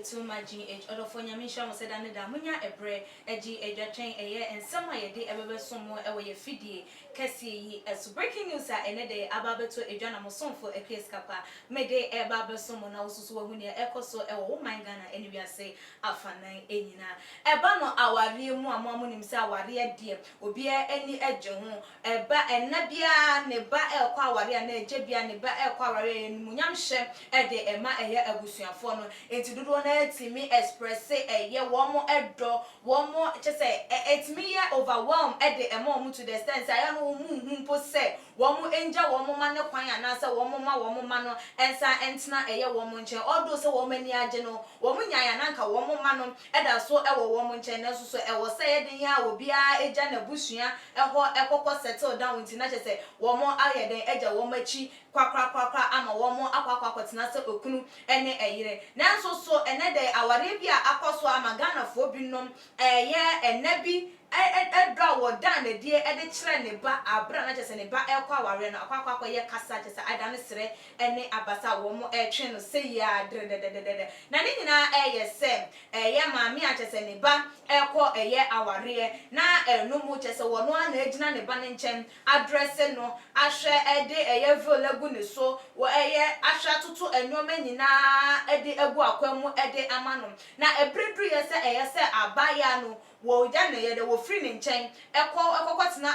too much GH or for Yamisha was said under the Munya a bre, a GH train a year, and some way a day ever somewhere away a fiddy. Cassie as breaking news at any day about to a journal son for a case capa. May day a barber someone else who when you echo so a woman Ghana anyway say Afana Enina. A banner our real mamma himself, our dear dear, will be any edge a ba and Nabia, Neba El Quawari and Jebia, Neba El Quawari and Munyamshe, a day a ma a year a busian phone into the one to me Exp0sed a year one more a door, one more just say it's me overwhelmed at the moment to the sense I am who say one more angel, one more man, and answer one more man, and sa entina a year woman chair, all those women ya general, woman yananka, one more man, and I saw our woman chair, so I was saying, yeah, will be a jana bushia, a whole echo settle down into nature say, one more aya than edge a woman chi, quack, I'm a one more aqua, nasa okunu, any a year. Now so another our Arabia, Apostle Amagana for Binum, a year and Nebi. I draw what done the dear edit trend ba abra just and ba el kwa warena akwa ye kasa just I done sere any abasa wo mo e twen no say ya na ni nyina ye se ye maami a just ne ba ekọ ye aware na no mu just wo no na ejina ne ba ne nchen address no ahwe ede ye volagu ne so wo ye ahwa toto enwoma nyina ede egu akwamu ede amano na ebredru ye se abaya no wo jane ye de wo free ne nchen ekọ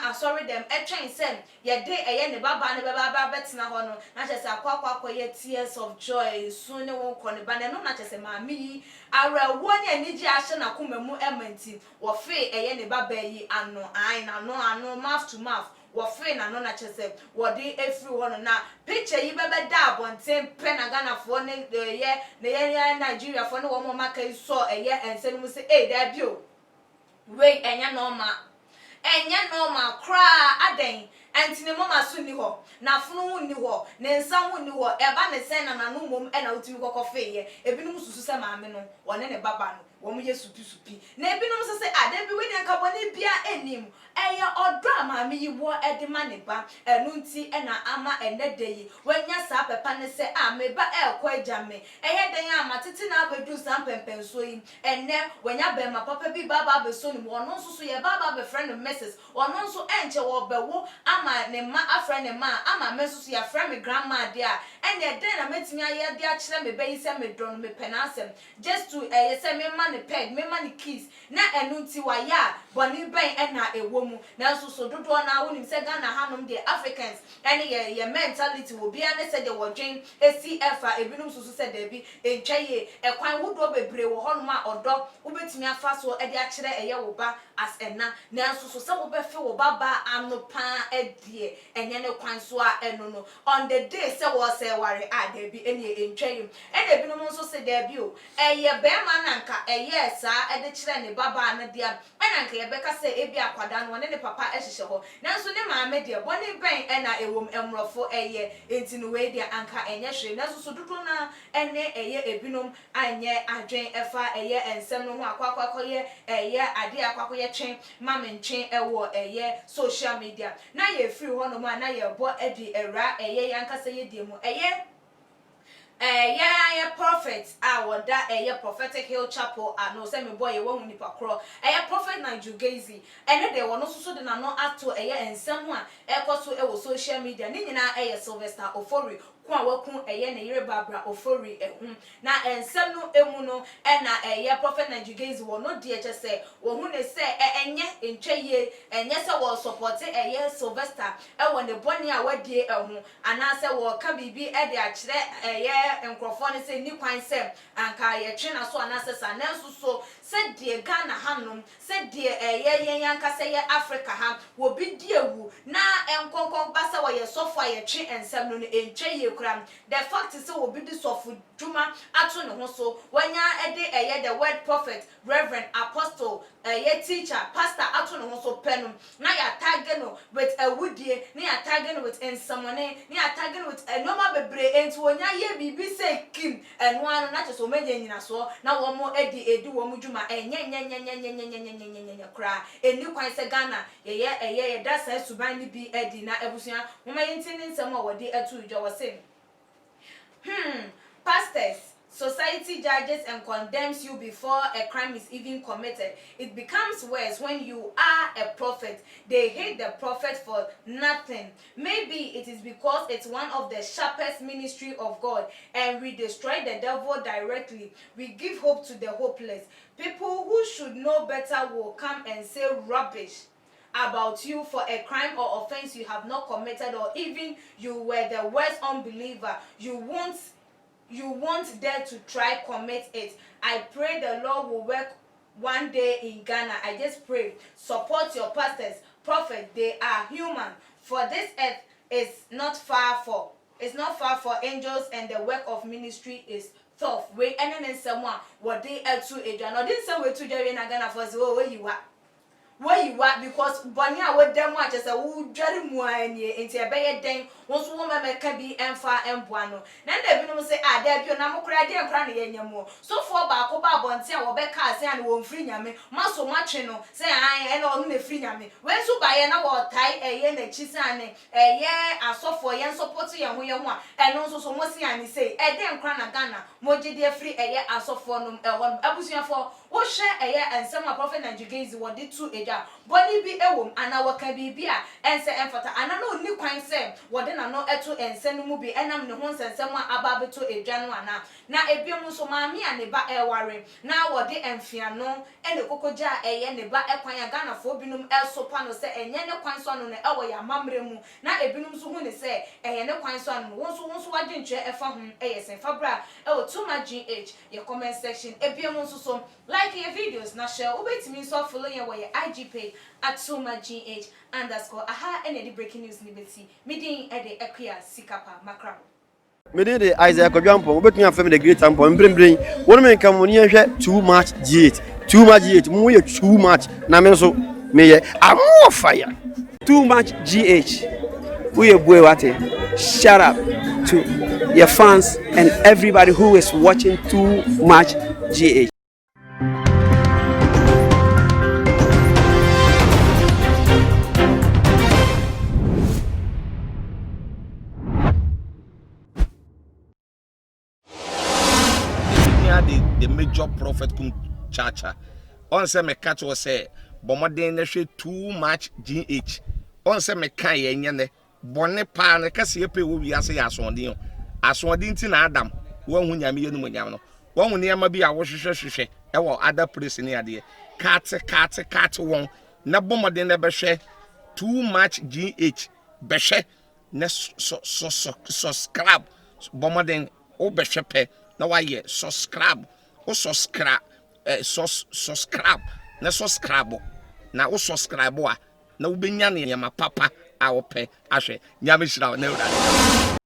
asori dem etwen sem ye de ne baba ne baba betina ho no na chese akwa ye tears of joy so ne won ko ne ba ne no na chese maami ara woni aniji ahye na komemu emanti wo fe ne baba yi ano ai na no mouth to mouth wo fe na no na chese wo de efri ho no na picture yi bebe da abonten pe na Ghana fo ne ye Nigeria fo ne wo mo maka so ense no mu se da bio wait enya normal cry aden antine mama so ni ho na funu ni ho ne nsa ni ho eba ne sen na no mom e na otimi kokofe ye ebinum susu se maame no wone ne baba no wo mo ye supi na ebinum so se ade bi we ne nka bone bia enim eye odra maame yi wo ede ma ne ba enu nti e na ama enede yi wanya sa papa ne se me ba ekọ agya me eye den ama tete na abedu san pempenso yi enne wanya be ma papa bi baba be so ni wono nso so ye baba be friend mrs wono nso enche wo be wo ama ne ma afra ne ma ama me so ya friend me grandma dia enne den na metimi aye dia kire me be yi se me don me penasem just to ye se me ma ne peg me ma ne kiss na enu nti wa ya boni ben ena ewo mu na so dodo na wonim se Ghana hanom de Africans ene ye mentality will be ane se de wodwen esi ebinum susu se de bi entwaye ekwan wodo bebre wo honom a odo wobetimi afa so e de akire eye wo ba as ena na so se wo be fe wo baba anopa edie enye ne kwan so a eno no on the day se wo se ware a de bi ene entwaye ene ebinum so se de bi o eye be ma na nka eye sa e de kire ne baba na dia ena nka ye be ka se ebi akwada no ne papa ehihye ho nanso ne maame de boni ben ena ewom emrofo eye entinu we de anka enye hwe nanso so dodo na ene eye ebinom anye adwen efa eye ensem no ho akwakoye eye ade akwakoye twen mamentwen ewo eye social media na ye free ho no ma na ye bo edi era eye yanka se ye die mu eye prophet woda prophetic hill chapel no say me boy wo nipa kro prophet Nigel Gaisie ene de wono so de na no ato ensem a ekoso e wo social media ni nyina Sylvester Ofori kwa waku ne yire babra Ofori na ensem no emu no na prophet Nigel Gaisie wono de eche se wo hu ne se enye entwaye enye se wo support Sylvester wo ne boni a wadie ehu ana se wo ka bibi e de akire enkrofo ne se ni kwan se anka ye twe na so anase sa na so se de Ghana hanom se de ye yanka se ye Africa ha wo bi die wu na enkonkon ba se wo ye sofo ye twe ensem no entwe ye kura the fact is wo bi di sofo dwuma ato ne ho so wanya ede the word prophet reverend apostle ye teacher pastor ato ne ho so penum na ya tag no with a woodie na ya tag no with ensamone na ya tag no with enoma bebre enti wonya ye bibi se kim eno anu na cheso menye nyina so na wo mo edi wo mo dwuma enye kra eni kwan se Ghana ye da sa suban ni bi edi na ebusuan mo ma yentini nsem a wodi atu udwa wo se pastors society judges and condemns you before a crime is even committed. It becomes worse when you are a prophet. They hate the prophet for nothing. Maybe it is because it's one of the sharpest ministry of God, and we destroy the devil directly. We give hope to the hopeless. People who should know better will come and say rubbish about you for a crime or offense you have not committed, or even you were the worst unbeliever. You won't dare to try commit it. I pray the Lord will work one day in Ghana. I just pray. Support your pastors, prophets. They are human. For this earth is not far for angels, and the work of ministry is tough. We enemy someone what they are to a journal. Didn't say we to Ghana for so where you are. Where you are, because Bonia would them watch as a wood jelly moine into a bay dang, once woman can be and far and buano. Then they will say, ah, there be a number cranny and cranny anymore. So for Bacoba Bontia or Becca and won't free me, muscle machino, say I and only free me. When so by an hour tie a yen and chisane, a year, a soft for yan supporting and we want, and also so mossy and say, a damn crana gana, moji dear free a year and soft for them, one abusia for, what share a year and some prophet Nigel Gaisie what did to a body be a womb and our can be beer and say emphata and I know new kind say what then I know eto and send movie and I'm the ones and someone about to a January now a biamuso mammy and the ba air worry now what they enfiano and the cocoa jar a and the ba a Ghana for binum el sopano say and yellow quine son on the hour ya mamremu now a binum so when they say a no quine son once I didn't share a phone a and fabra oh too much GH your comment section a biamuso like your videos now share obey me so follow your way IG page at @SomaGH_ aha and the breaking news liberty meeting at the Equia Sikapa Macra. Me dey Isaac Odwampo obetumi afem the great ampo mbrembren wonu me nka mo ne hwe too much GH mo ye too much na me so me ye amo fire too much GH we boy what shout out to your fans and everybody who is watching too much GH. The major prophet kum chacha on say me catch was say bomoden na hwe too much GH on say me kan ye nya ne bone pa na kase ye pe wo wi ase ya asodin ti na adam wo hu nyame ye no nyam no wo hu ne ma bi a wo hwehwehwehwe e wo other place ni ade kat won na bomoden na be hwe too much GH be hwe na subscribe bomoden o be hwe pe na wa ye subscribe o subscribe na subscribe na o subscribe a na wo benya ne yama papa a wo pe ahwe nyame hira na ewura.